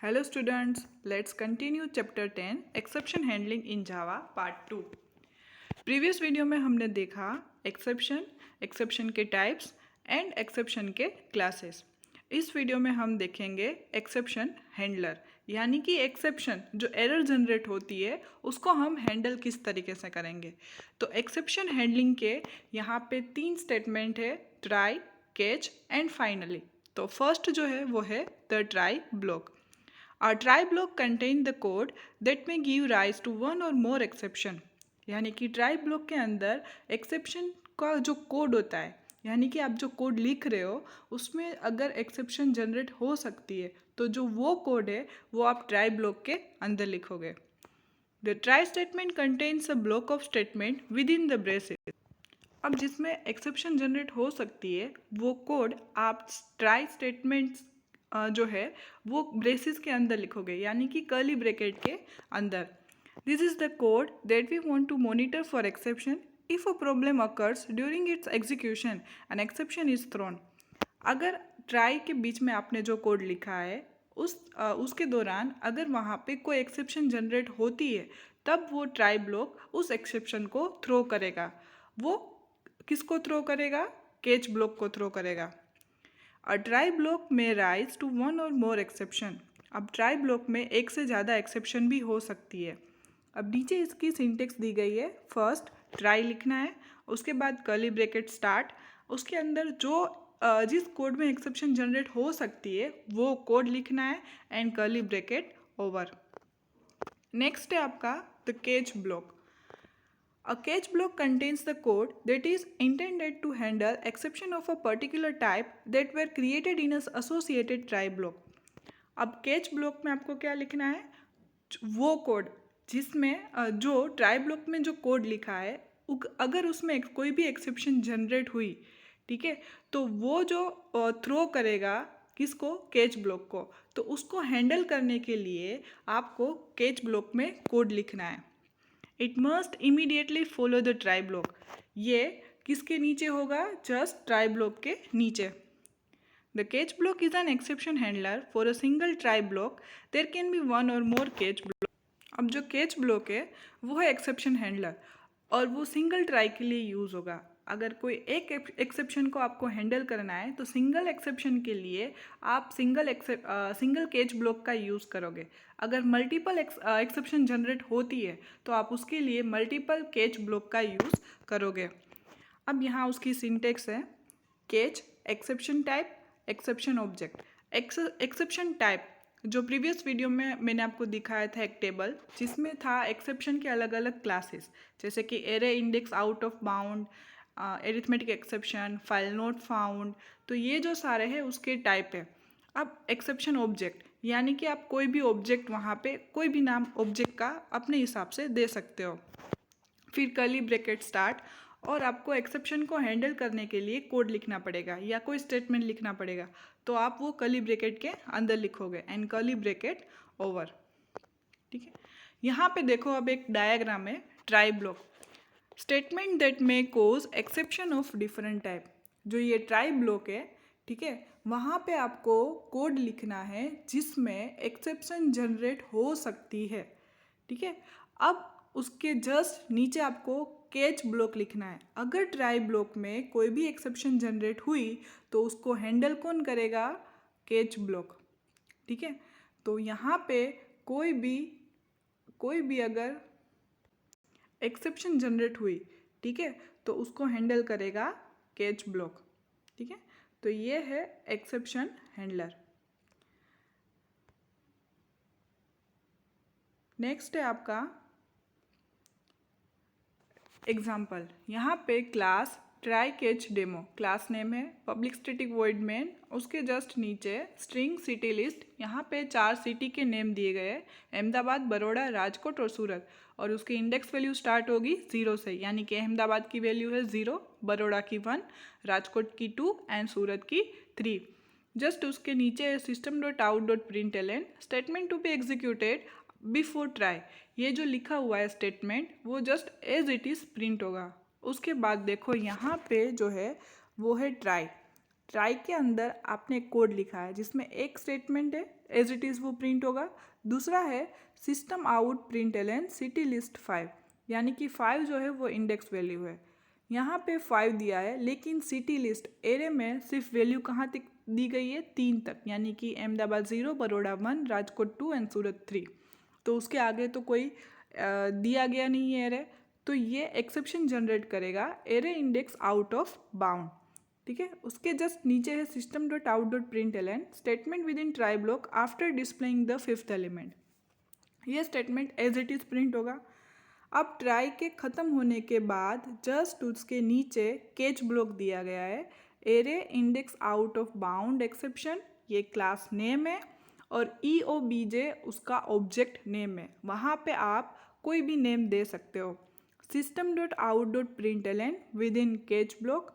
Hello students, let's continue chapter 10 exception handling in Java part 2. Previous video में हमने देखा exception के types and exception के classes. इस वीडियो में हम देखेंगे एक्सेप्शन हैंडलर, यानी कि एक्सेप्शन जो एरर जनरेट होती है उसको हम हैंडल किस तरीके से करेंगे। तो एक्सेप्शन हैंडलिंग के यहाँ पे 3 स्टेटमेंट है, ट्राई, कैच एंड फाइनली। तो फर्स्ट जो है वो है the try block. A try block contain the code that may give rise to one or more exception। यानी कि ट्राई ब्लॉक के अंदर एक्सेप्शन का जो कोड होता है, यानी कि आप जो कोड लिख रहे हो उसमें अगर एक्सेप्शन जनरेट हो सकती है तो जो वो कोड है वो आप ट्राई ब्लॉक के अंदर लिखोगे। The try statement contains a block of statement within the braces. अब जिसमें एक्सेप्शन जनरेट हो सकती है वो कोड आप ट्राई स्टेटमेंट्स जो है वो ब्रेसेस के अंदर लिखोगे, यानी कि कर्ली ब्रैकेट के अंदर। This is the code that we want to monitor for exception if a problem occurs during its execution an exception is thrown. अगर ट्राई के बीच में आपने जो कोड लिखा है उसके दौरान अगर वहाँ पे कोई एक्सेप्शन जनरेट होती है तब वो ट्राई ब्लॉक उस एक्सेप्शन को थ्रो करेगा। वो किसको थ्रो करेगा? कैच ब्लॉक को थ्रो करेगा। अ ट्राई ब्लॉक में rise to one or more exception. अब ट्राई ब्लॉक में एक से ज़्यादा एक्सेप्शन भी हो सकती है। अब नीचे इसकी सिंटेक्स दी गई है। फर्स्ट ट्राई लिखना है, उसके बाद कर्ली ब्रैकेट स्टार्ट, उसके अंदर जो जिस कोड में एक्सेप्शन जनरेट हो सकती है वो कोड लिखना है and curly bracket over. Next है आपका the catch block. A catch block contains the code that is intended to handle exception of a particular type that were created in an associated try block। अब catch block में आपको क्या लिखना है? वो code जिसमें जो ट्राई ब्लॉक में जो कोड लिखा है अगर उसमें कोई भी एक्सेप्शन जनरेट हुई, ठीक है, तो वो जो थ्रो करेगा किसको? कैच ब्लॉक को। तो उसको हैंडल करने के लिए आपको कैच ब्लॉक में कोड लिखना है। It must immediately follow the try block. ये किसके नीचे होगा? जस्ट ट्राई ब्लॉक के नीचे। The catch block is an exception handler for a single try block. There can be one or more catch block. अब जो कैच ब्लॉक है वो है एक्सेप्शन हैंडलर और वो सिंगल ट्राई के लिए यूज़ होगा। अगर कोई एक एक्सेप्शन को आपको हैंडल करना है तो सिंगल एक्सेप्शन के लिए आप सिंगल कैच ब्लॉक का यूज़ करोगे। अगर मल्टीपल एक्सेप्शन जनरेट होती है तो आप उसके लिए मल्टीपल कैच ब्लॉक का यूज़ करोगे। अब यहाँ उसकी सिंटेक्स है catch, exception type, exception object. Exception type जो प्रीवियस वीडियो में मैंने आपको दिखाया था एक टेबल जिसमें था एक्सेप्शन के अलग अलग क्लासेस, जैसे कि array index out of bound, arithmetic exception, file not found. तो ये जो सारे हैं उसके टाइप है। अब एक्सेप्शन ऑब्जेक्ट, यानी कि आप कोई भी ऑब्जेक्ट वहाँ पे कोई भी नाम ऑब्जेक्ट का अपने हिसाब से दे सकते हो। फिर कर्ली ब्रैकेट स्टार्ट, और आपको एक्सेप्शन को हैंडल करने के लिए कोड लिखना पड़ेगा या कोई स्टेटमेंट लिखना पड़ेगा, तो आप वो कर्ली ब्रैकेट के अंदर लिखोगे एंड कर्ली ब्रैकेट ओवर। ठीक है, यहाँ पे देखो अब एक डायग्राम है try block. Statement that may cause exception of different type. जो ये ट्राई ब्लॉक है, ठीक है, वहाँ पे आपको कोड लिखना है जिसमें एक्सेप्शन जनरेट हो सकती है। ठीक है, अब उसके जस्ट नीचे आपको कैच ब्लॉक लिखना है। अगर ट्राई ब्लॉक में कोई भी एक्सेप्शन जनरेट हुई तो उसको हैंडल कौन करेगा? Catch block. ठीक है, तो यहाँ पे कोई भी अगर एक्सेप्शन जनरेट हुई, ठीक है, तो उसको हैंडल करेगा कैच ब्लॉक। ठीक है, तो ये है एक्सेप्शन हैंडलर। नेक्स्ट है आपका एग्जाम्पल। यहाँ पे class try catch demo class name है, पब्लिक स्टैटिक वॉइड मेन, उसके जस्ट नीचे स्ट्रिंग सिटी लिस्ट। यहाँ पे 4 सिटी के नेम दिए गए हैं, अहमदाबाद, बड़ौदा, राजकोट और सूरत, और उसकी इंडेक्स वैल्यू स्टार्ट होगी 0 से, यानी कि अहमदाबाद की वैल्यू है 0, बड़ौदा की 1, राजकोट की 2 एंड सूरत की 3। जस्ट उसके नीचे system dot out dot print l statement to be executed before try. ये जो लिखा हुआ है स्टेटमेंट वो just as it is print होगा। उसके बाद देखो यहाँ पे जो है वो है ट्राई। ट्राई के अंदर आपने कोड लिखा है जिसमें एक स्टेटमेंट है, एज इट इज़ वो प्रिंट होगा। दूसरा है system out print ln city list 5, यानी कि 5 जो है वो इंडेक्स वैल्यू है। यहाँ पे 5 दिया है, लेकिन सिटी लिस्ट एरे में सिर्फ वैल्यू कहाँ तक दी गई है, 3 तक, यानी कि अहमदाबाद 0, बड़ौदा 1, राजकोट 2 एंड सूरत 3। तो उसके आगे तो कोई दिया गया नहीं है एरे, तो ये एक्सेप्शन जनरेट करेगा array index out of bound. ठीक है, उसके जस्ट नीचे है system dot out dot print Elon statement within try block after displaying the 5th element. ये statement as it is print होगा। अब ट्राई के ख़त्म होने के बाद जस्ट उसके नीचे कैच ब्लॉक दिया गया है array index out of bound exception, ये क्लास नेम है, और EOBJ उसका ऑब्जेक्ट नेम है। वहाँ पे आप कोई भी नेम दे सकते हो। System dot out dot print ln within catch block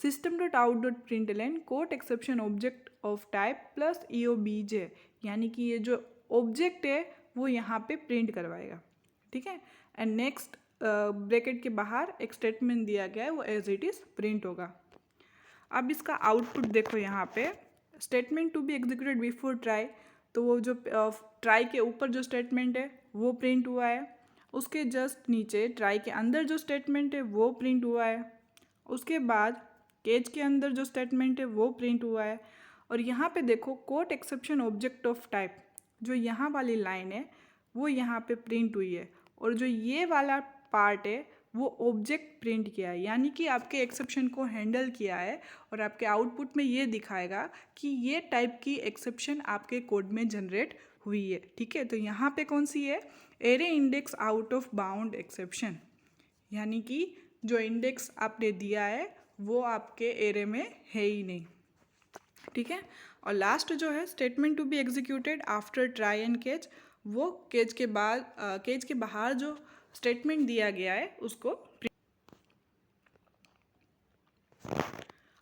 system dot out dot print ln quote exception object of type plus EOBJ, यानी कि ये जो ऑब्जेक्ट है वो यहाँ पे प्रिंट करवाएगा। ठीक है, एंड नेक्स्ट ब्रैकेट के बाहर एक स्टेटमेंट दिया गया है, वो एज इट इज़ प्रिंट होगा। अब इसका आउटपुट देखो, यहाँ पे statement to be executed before try, तो वो जो ट्राई के ऊपर जो स्टेटमेंट है वो प्रिंट हुआ है। उसके जस्ट नीचे ट्राई के अंदर जो स्टेटमेंट है वो प्रिंट हुआ है। उसके बाद केज के अंदर जो स्टेटमेंट है वो प्रिंट हुआ है। और यहाँ पे देखो quote exception object of type, जो यहाँ वाली लाइन है वो यहाँ पे प्रिंट हुई है, और जो ये वाला पार्ट है वो ऑब्जेक्ट प्रिंट किया है, यानी कि आपके एक्सेप्शन को हैंडल किया है, और आपके आउटपुट में ये दिखाएगा कि ये टाइप की एक्सेप्शन आपके कोड में जनरेट हुई है। ठीक है, तो यहाँ पे कौन सी है, array index out of bound exception, यानी कि जो इंडेक्स आपने दिया है वो आपके एरे में है ही नहीं। ठीक है, और लास्ट जो है statement to be executed after try and catch, वो केज के बाद केज के बाहर जो स्टेटमेंट दिया गया है उसको।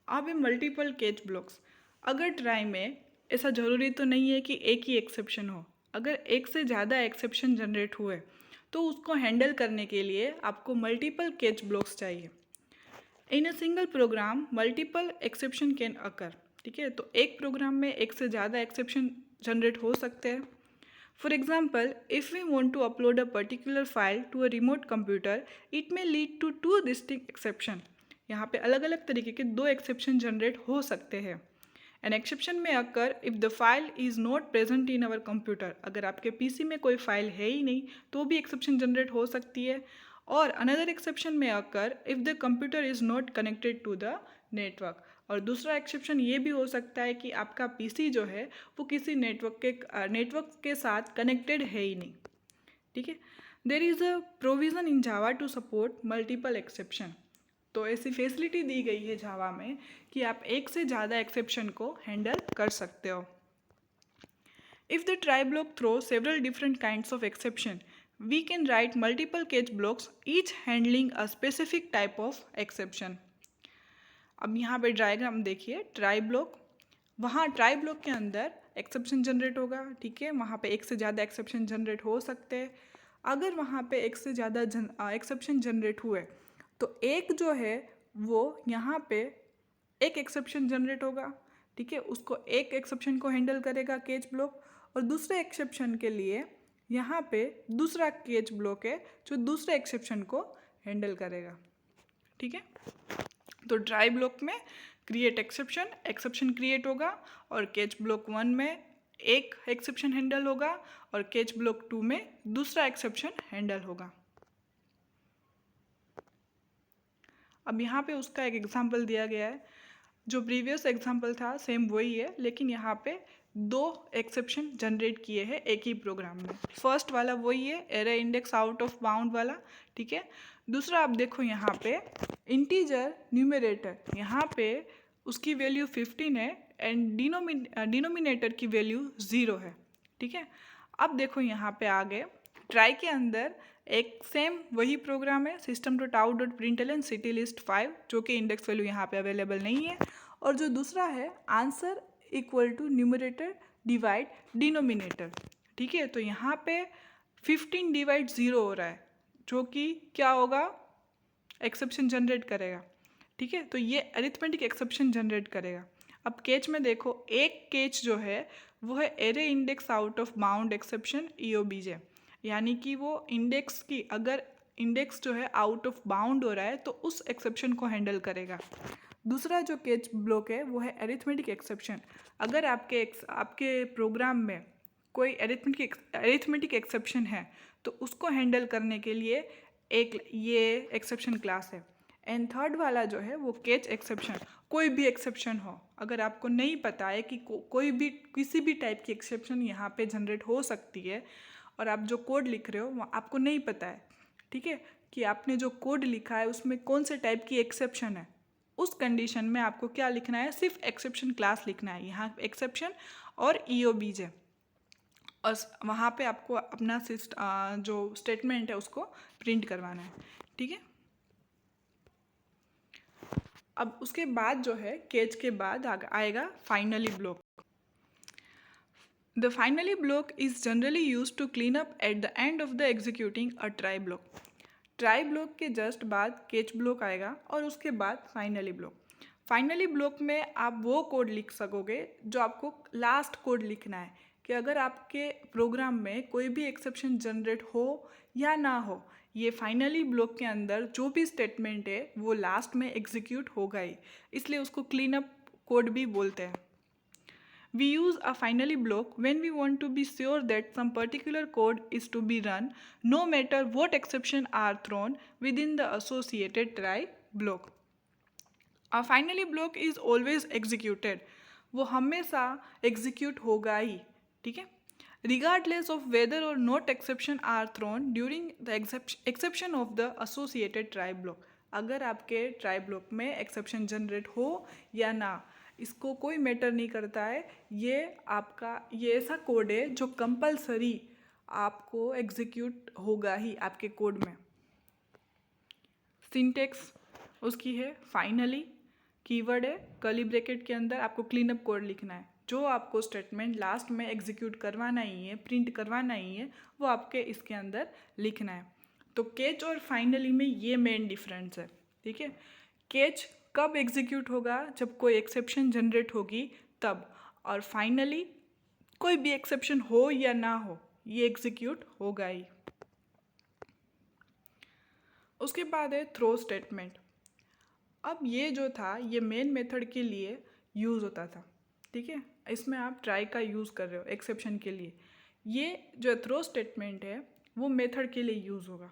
अब है मल्टीपल कैच ब्लॉक्स। अगर ट्राई में ऐसा ज़रूरी तो नहीं है कि एक ही एक्सेप्शन हो, अगर एक से ज़्यादा एक्सेप्शन जनरेट हुए तो उसको हैंडल करने के लिए आपको मल्टीपल कैच ब्लॉक्स चाहिए। In a single program multiple exception can occur. ठीक है, तो एक प्रोग्राम में एक से ज़्यादा एक्सेप्शन जनरेट हो सकते हैं। For example, if we want to upload a particular file to a remote computer, it may lead to 2 distinct exception. यहाँ पे अलग अलग तरीके के 2 एक्सेप्शन जनरेट हो सकते हैं। An exception may occur if the file is not present in our computer. अगर आपके PC में कोई फाइल है ही नहीं तो भी एक्सेप्शन जनरेट हो सकती है। और another exception may occur if the computer is not connected to the network. और दूसरा एक्सेप्शन ये भी हो सकता है कि आपका पीसी जो है वो किसी नेटवर्क के साथ कनेक्टेड है ही नहीं। ठीक है, there is a provision in Java to support multiple exception. तो ऐसी फैसिलिटी दी गई है जावा में कि आप एक से ज़्यादा एक्सेप्शन को हैंडल कर सकते हो। If the try block throw several different kinds of exception, we can write multiple catch blocks each handling a specific type of exception. अब यहाँ पे डायग्राम देखिए, ट्राई ब्लॉक, वहाँ ट्राई ब्लॉक के अंदर एक्सेप्शन जनरेट होगा। ठीक है, वहाँ पे एक से ज़्यादा एक्सेप्शन जनरेट हो सकते हैं। अगर वहाँ पे एक से ज़्यादा एक्सेप्शन जनरेट हुए तो एक जो है वो यहाँ पे एक एक्सेप्शन जनरेट होगा। ठीक है, उसको एक एक्सेप्शन को हैंडल करेगा कैच ब्लॉक, और दूसरे एक्सेप्शन के लिए यहाँ पे दूसरा कैच ब्लॉक है जो दूसरे एक्सेप्शन को हैंडल करेगा। ठीक है, तो ट्राई ब्लॉक में क्रिएट एक्सेप्शन क्रिएट होगा, और कैच ब्लॉक 1 में एक एक्सेप्शन हैंडल होगा, और कैच ब्लॉक 2 में दूसरा एक्सेप्शन हैंडल होगा। अब यहाँ पे उसका एक एग्जांपल दिया गया है, जो प्रीवियस एग्जांपल था सेम वही है, लेकिन यहाँ पे 2 एक्सेप्शन जनरेट किए हैं एक ही प्रोग्राम में। फर्स्ट वाला वही है, array index out of bound वाला। ठीक है, दूसरा आप देखो यहाँ पे इंटीजर न्यूमरेटर, यहाँ पे उसकी वैल्यू 15 है एंड डिनोमिनेटर की वैल्यू 0 है। ठीक है, अब देखो यहाँ पे आगे ट्राई के अंदर एक सेम वही प्रोग्राम है, system dot out dot print ln city list 5, जो कि इंडेक्स वैल्यू यहाँ पे अवेलेबल नहीं है, और जो दूसरा है answer equal to numerator divide denominator. ठीक है, तो यहाँ पे 15 डिवाइड 0 हो रहा है, जो कि क्या होगा, एक्सेप्शन जनरेट करेगा। ठीक है, तो ये अरिथमेटिक एक्सेप्शन जनरेट करेगा। अब कैच में देखो, एक कैच जो है वो है array index out of bound exception EOBJ, यानी कि वो इंडेक्स की, अगर इंडेक्स जो है आउट ऑफ बाउंड हो रहा है तो उस एक्सेप्शन को हैंडल करेगा। दूसरा जो केच ब्लॉक है वो है अरिथमेटिक एक्सेप्शन। अगर आपके प्रोग्राम में कोई अरिथमेटिक एक्सेप्शन है तो उसको हैंडल करने के लिए एक ये एक्सेप्शन क्लास है। एंड थर्ड वाला जो है वो केच एक्सेप्शन। कोई भी एक्सेप्शन हो, अगर आपको नहीं पता है कि कोई भी किसी भी टाइप की एक्सेप्शन यहाँ पे जनरेट हो सकती है और आप जो कोड लिख रहे हो वो आपको नहीं पता है, ठीक है, कि आपने जो कोड लिखा है उसमें कौन से टाइप की एक्सेप्शन है, उस कंडीशन में आपको क्या लिखना है, सिर्फ एक्सेप्शन क्लास लिखना है, यहाँ एक्सेप्शन और EOBJ, और वहाँ पे आपको अपना जो स्टेटमेंट है उसको प्रिंट करवाना है, ठीक है। अब उसके बाद जो है केच के बाद आएगा finally block. The finally block is generally use to clean up at the end of the executing a try block. Try block के जस्ट बाद केच ब्लॉक आएगा और उसके बाद फाइनली ब्लॉक। फाइनली ब्लॉक में आप वो कोड लिख सकोगे जो आपको लास्ट कोड लिखना है, कि अगर आपके प्रोग्राम में कोई भी एक्सेप्शन जनरेट हो या ना हो, ये फाइनली ब्लॉक के अंदर जो भी स्टेटमेंट है वो लास्ट में एग्जीक्यूट होगा ही, इसलिए उसको क्लीन अप कोड भी बोलते हैं। We use a finally block when we want to be sure that some particular code is to be run no matter what exceptions are thrown within the associated try block. A finally block is always executed. वो हमेशा execute होगा ही, ठीक है, regardless of whether or not exception are thrown during the exception of the associated try block. अगर आपके try block में exception generate हो या ना, इसको कोई मैटर नहीं करता है। ये ऐसा कोड है जो कंपलसरी आपको एग्जीक्यूट होगा ही आपके कोड में। सिंटेक्स उसकी है फाइनली, कीवर्ड है, कर्ली ब्रैकेट के अंदर आपको क्लीन अप कोड लिखना है, जो आपको स्टेटमेंट लास्ट में एग्जीक्यूट करवाना ही है, प्रिंट करवाना ही है, वो आपके इसके अंदर लिखना है। तो केच और फाइनली में ये मेन डिफरेंस है, ठीक है। केच कब एग्जीक्यूट होगा, जब कोई एक्सेप्शन जनरेट होगी तब, और फाइनली कोई भी एक्सेप्शन हो या ना हो ये एग्जीक्यूट होगा ही। उसके बाद है थ्रो स्टेटमेंट। अब ये जो था ये मेन मेथड के लिए यूज़ होता था, ठीक है, इसमें आप ट्राई का यूज़ कर रहे हो एक्सेप्शन के लिए। ये जो थ्रो स्टेटमेंट है वो मेथड के लिए यूज़ होगा।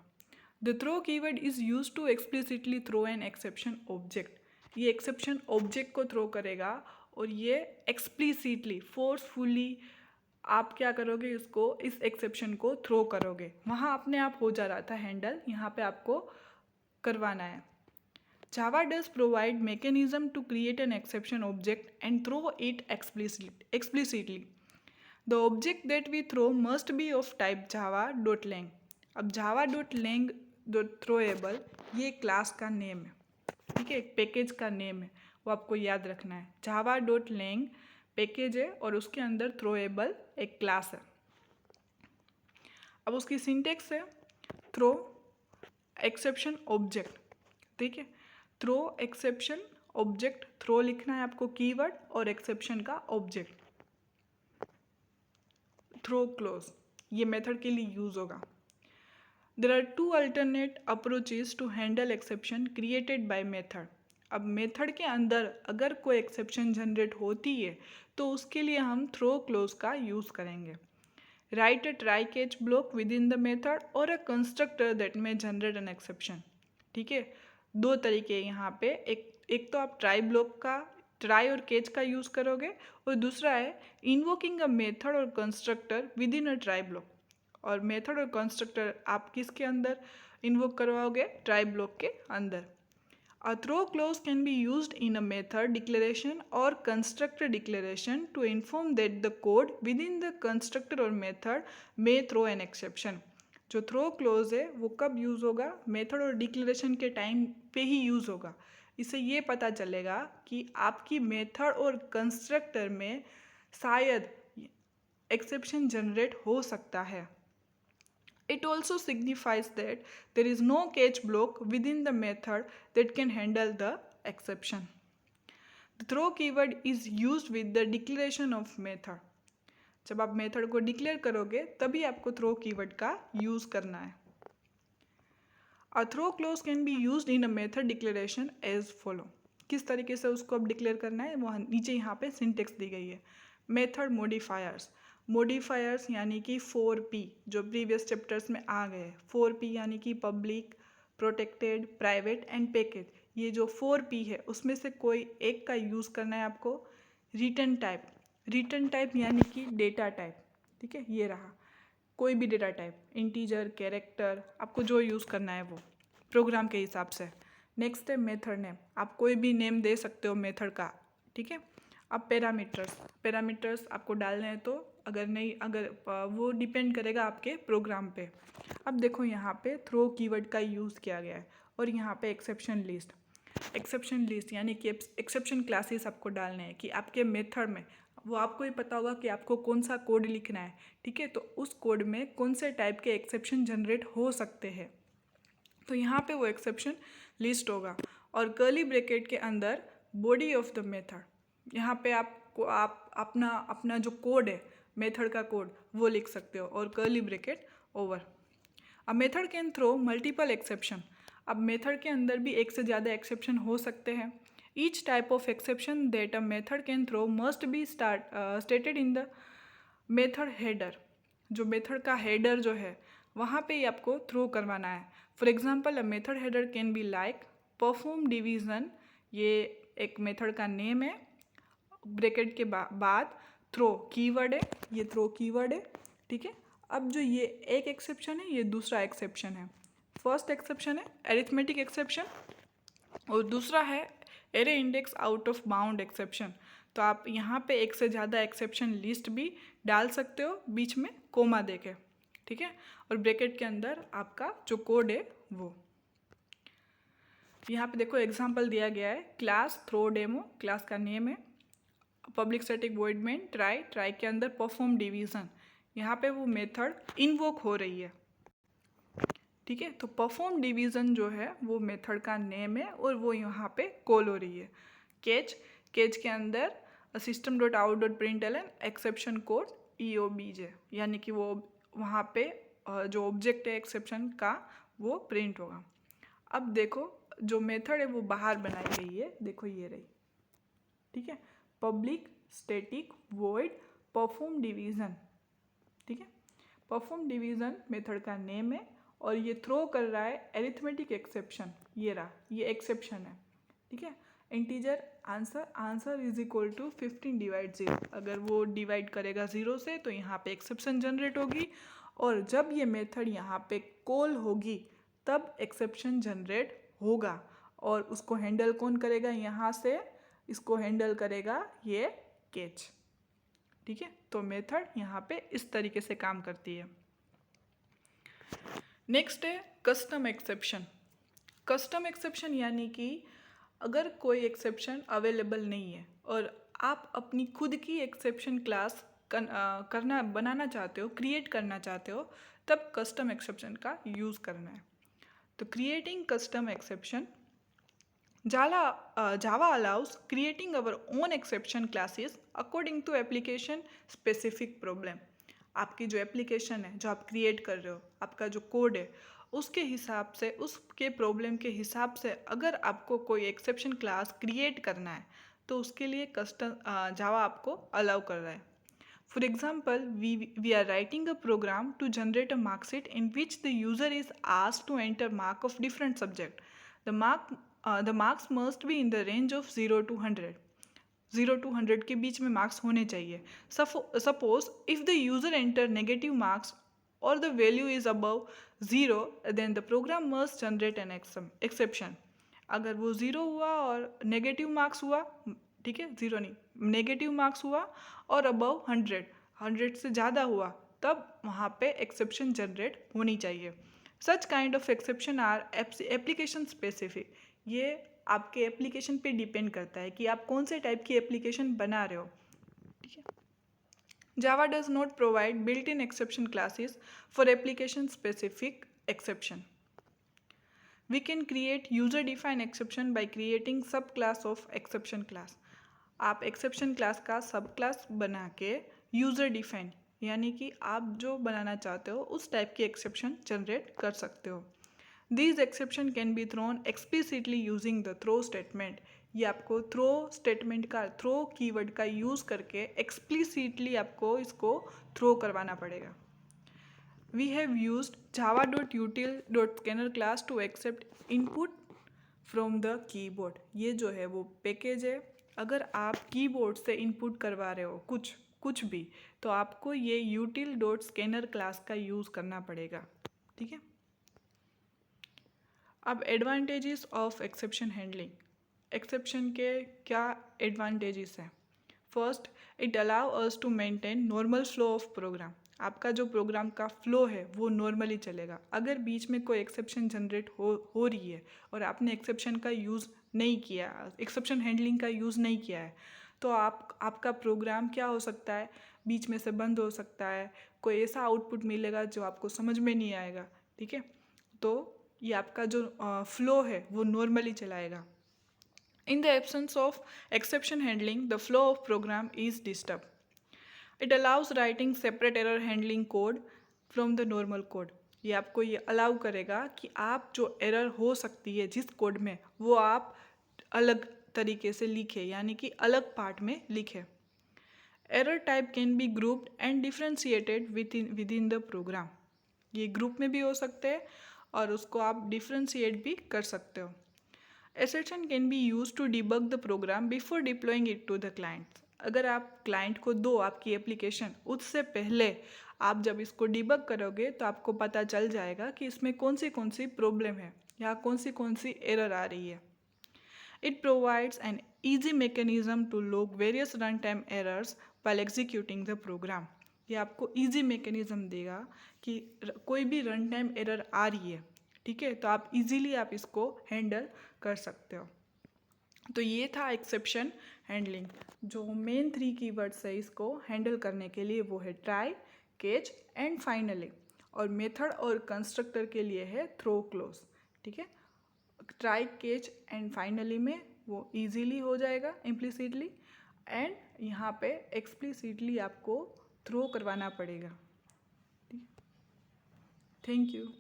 The throw keyword is use to explicitly throw an exception object. ये एक्सेप्शन ऑब्जेक्ट को थ्रो करेगा और ये एक्सप्लिसिटली फोर्सफुली आप क्या करोगे, इसको इस एक्सेप्शन को थ्रो करोगे। वहाँ अपने आप हो जा रहा था हैंडल, यहाँ पे आपको करवाना है। Java does provide mechanism to create an exception object and throw it explicitly. The object that we throw must be of type java.lang. अब java.lang throwable ये क्लास का नेम है, ठीक है, एक पैकेज का नेम है, वो आपको याद रखना है। java.lang पैकेज है और उसके अंदर throwable एक क्लास है। अब उसकी सिंटेक्स है थ्रो एक्सेप्शन ऑब्जेक्ट, ठीक है, थ्रो एक्सेप्शन ऑब्जेक्ट, थ्रो लिखना है आपको कीवर्ड और एक्सेप्शन का ऑब्जेक्ट। थ्रो क्लोज ये मेथड के लिए यूज होगा। There are two alternate approaches to handle exception created by method. अब मेथड के अंदर अगर कोई एक्सेप्शन जनरेट होती है तो उसके लिए हम थ्रो क्लोज का यूज़ करेंगे। Right a try catch block with in the method और अ कंस्ट्रक्टर दैट में जनरेट एन एक्सेप्शन, ठीक है। दो तरीके यहाँ पे, एक तो आप ट्राई ब्लॉक का, ट्राई और कैच का यूज़ करोगे, और दूसरा है इन्वोकिंग अ मेथड और constructor with in a try block. और मेथड और कंस्ट्रक्टर आप किसके अंदर इन्वोक करवाओगे, ट्राई ब्लॉक के अंदर। A throw clause can be used in a method declaration or constructor declaration to inform that the code within the constructor or method may throw an exception. जो throw close है वो कब use होगा, method और declaration के time पे ही use होगा। इससे ये पता चलेगा कि आपकी मेथड और कंस्ट्रक्टर में शायद एक्सेप्शन जनरेट हो सकता है। It also signifies that there is no catch block within the method that can handle the exception. The throw keyword is used with the declaration of method. जब आप method को declare करोगे तभी आपको throw keyword का use करना है। A throw clause can be used in a method declaration as follow. किस तरीके से उसको अब डिक्लेयर करना है वो नीचे यहाँ पे सिंटेक्स दी गई है। मेथड मॉडिफायर्स, मॉडिफायर्स यानी कि 4P जो प्रीवियस चैप्टर्स में आ गए। 4P यानी कि public, protected, private and package. ये जो 4P है उसमें से कोई एक का यूज़ करना है आपको। रिटर्न टाइप, रिटर्न टाइप यानी कि डेटा टाइप, ठीक है, ये रहा कोई भी डेटा टाइप, इंटीजर, कैरेक्टर, आपको जो यूज़ करना है वो प्रोग्राम के हिसाब से। नेक्स्ट है मेथड नेम, आप कोई भी नेम दे सकते हो मेथड का, ठीक है। अब पैरामीटर्स, पैरामीटर्स आपको डालने हैं तो अगर नहीं, अगर वो डिपेंड करेगा आपके प्रोग्राम पे। अब देखो यहाँ पे थ्रो कीवर्ड का यूज़ किया गया है और यहाँ पे एक्सेप्शन लिस्ट, एक्सेप्शन लिस्ट यानी कि एक्सेप्शन क्लासेस आपको डालने हैं कि आपके मेथड में वो आपको ही पता होगा कि आपको कौन सा कोड लिखना है, ठीक है। तो उस कोड में कौन से टाइप के एक्सेप्शन जनरेट हो सकते हैं, तो यहाँ पे वो एक्सेप्शन लिस्ट होगा। और कर्ली ब्रैकेट के अंदर बॉडी ऑफ द मेथड, यहाँ पे आपको आप अपना जो कोड है मेथड का कोड वो लिख सकते हो और curly bracket over. A method can throw multiple exception, अब मेथड के अंदर भी एक से ज़्यादा एक्सेप्शन हो सकते हैं। Each type of exception that a method can throw must be stated in the method header, जो मेथड का हेडर जो है वहाँ पे ही आपको थ्रो करवाना है। For example a method header can be like perform division, ये एक मेथड का नेम है, ब्रैकेट के बाद थ्रो कीवर्ड है, ये थ्रो कीवर्ड है, ठीक है। अब जो ये एक एक्सेप्शन है ये दूसरा एक्सेप्शन है। फर्स्ट एक्सेप्शन है एरिथमेटिक एक्सेप्शन और दूसरा है array index out of bound exception. तो आप यहाँ पे एक से ज़्यादा एक्सेप्शन लिस्ट भी डाल सकते हो बीच में कोमा देके, ठीक है। और ब्रैकेट के अंदर आपका जो कोड है वो यहाँ पे देखो एग्जांपल दिया गया है, क्लास थ्रो डेमो, क्लास का नेम है। Public static void main try, try के अंदर परफॉर्म डिवीज़न, यहाँ पे वो मेथड इन्वोक हो रही है, ठीक है। तो परफॉर्म डिवीज़न जो है वो मेथड का नेम है और वो यहाँ पे कॉल हो रही है। कैच, कैच के अंदर system dot out dot println exception code EOBJ, यानी कि वो वहाँ पे जो ऑब्जेक्ट है एक्सेप्शन का वो प्रिंट होगा। अब देखो जो मेथड है वो बाहर बनाई गई है, देखो ये रही, ठीक है, public static void perform division, ठीक है। परफॉर्म डिवीज़न मेथड का नेम है और ये थ्रो कर रहा है एरिथमेटिक एक्सेप्शन, ये रहा, ये एक्सेप्शन है, ठीक है। Integer answer, answer is equal to 15 divide 0, अगर वो डिवाइड करेगा 0 से तो यहाँ पे एक्सेप्शन जनरेट होगी और जब ये मेथड यहाँ पे कॉल होगी तब एक्सेप्शन जनरेट होगा और उसको हैंडल कौन करेगा, यहाँ से इसको हैंडल करेगा ये कैच, ठीक है। तो मेथड यहाँ पे इस तरीके से काम करती है। नेक्स्ट है कस्टम एक्सेप्शन। कस्टम एक्सेप्शन यानी कि अगर कोई एक्सेप्शन अवेलेबल नहीं है और आप अपनी खुद की एक्सेप्शन क्लास बनाना चाहते हो, क्रिएट करना चाहते हो, तब कस्टम एक्सेप्शन का यूज़ करना है। तो creating custom exception, Java allows creating our own exception classes according to application specific problem. आपकी जो एप्लीकेशन है, जो आप क्रिएट कर रहे हो, आपका जो कोड है, उसके हिसाब से, उसके प्रॉब्लम के हिसाब से अगर आपको कोई एक्सेप्शन क्लास क्रिएट करना है तो उसके लिए कस्टम जावा आपको अलाउ कर रहा है। For example, we are writing a program to generate a mark sheet in which the user is asked to enter mark of different subject. The marks must be in the range of 0 to 100. 0 to 100 के बीच में marks होने चाहिए। Suppose if the user enter negative marks or the value is above 0, then the program must generate an exception. अगर वो 0 हुआ और negative marks हुआ, ठीक है, 0 नहीं, नेगेटिव मार्क्स हुआ और अबव 100 से ज़्यादा हुआ, तब वहाँ पे एक्सेप्शन जनरेट होनी चाहिए। Such kind of exception are application specific, ये आपके एप्लीकेशन पे डिपेंड करता है कि आप कौन से टाइप की एप्लीकेशन बना रहे हो, ठीक है। Java does not provide built-in exception classes for application-specific exception. We can create user-defined exception by creating subclass of exception class. आप exception class का subclass बना के यूज़र डिफाइन, यानी कि आप जो बनाना चाहते हो उस टाइप की एक्सेप्शन जनरेट कर सकते हो। These exception can be thrown explicitly using the throw statement. ये आपको थ्रो स्टेटमेंट का, थ्रो कीवर्ड का यूज़ करके एक्सप्लिसिटली आपको इसको थ्रो करवाना पड़ेगा। We have used java.util.scanner class to accept input from the keyboard। ये जो है वो पैकेज है। अगर आप कीबोर्ड से इनपुट करवा रहे हो कुछ भी, तो आपको ये util.scanner क्लास का यूज़ करना पड़ेगा। ठीक है। अब advantages of exception handling. Exception के क्या एडवांटेजेस हैं? First, it allow us to maintain normal flow of program. आपका जो प्रोग्राम का फ्लो है वो नॉर्मली चलेगा। अगर बीच में कोई एक्सेप्शन जनरेट हो रही है और आपने एक्सेप्शन का यूज़ नहीं किया, एक्सेप्शन हैंडलिंग का यूज़ नहीं किया है, तो आपका प्रोग्राम क्या हो सकता है, बीच में से बंद हो सकता है, कोई ऐसा आउटपुट मिलेगा जो आपको समझ में नहीं आएगा। ठीक है, तो ये आपका जो फ्लो है वो नॉर्मली चलाएगा। In the absence of exception handling, the flow of program is disturbed. It allows writing separate error handling code from the normal code. ये आपको ये अलाउ करेगा कि आप जो एरर हो सकती है जिस कोड में, वो आप अलग तरीके से लिखें, यानी कि अलग पार्ट में लिखें। Error type can be grouped and differentiated within the program. ये ग्रुप में भी हो सकते हैं और उसको आप डिफ्रेंशिएट भी कर सकते हो। Assertion can be used to debug the program before deploying it to the client। अगर आप क्लाइंट को दो आपकी एप्लीकेशन, उससे पहले आप जब इसको डिबग करोगे तो आपको पता चल जाएगा कि इसमें कौन सी प्रॉब्लम है या कौन सी एरर आ रही है। It provides an easy mechanism to log various runtime errors while executing the program। ये आपको easy mechanism देगा कि कोई भी रन टाइम एरर आ रही है, ठीक है, तो आप इजीली आप इसको हैंडल कर सकते हो। तो ये था एक्सेप्शन हैंडलिंग। जो मेन 3 कीवर्ड्स है इसको हैंडल करने के लिए वो है ट्राई, कैच एंड फाइनली, और मेथड और कंस्ट्रक्टर के लिए है थ्रो क्लोज। ठीक है, ट्राई, कैच एंड फाइनली में वो इजीली हो जाएगा इम्प्लिसिटली, एंड यहाँ पे एक्सप्लिसिटली आपको थ्रो करवाना पड़ेगा। Thank you.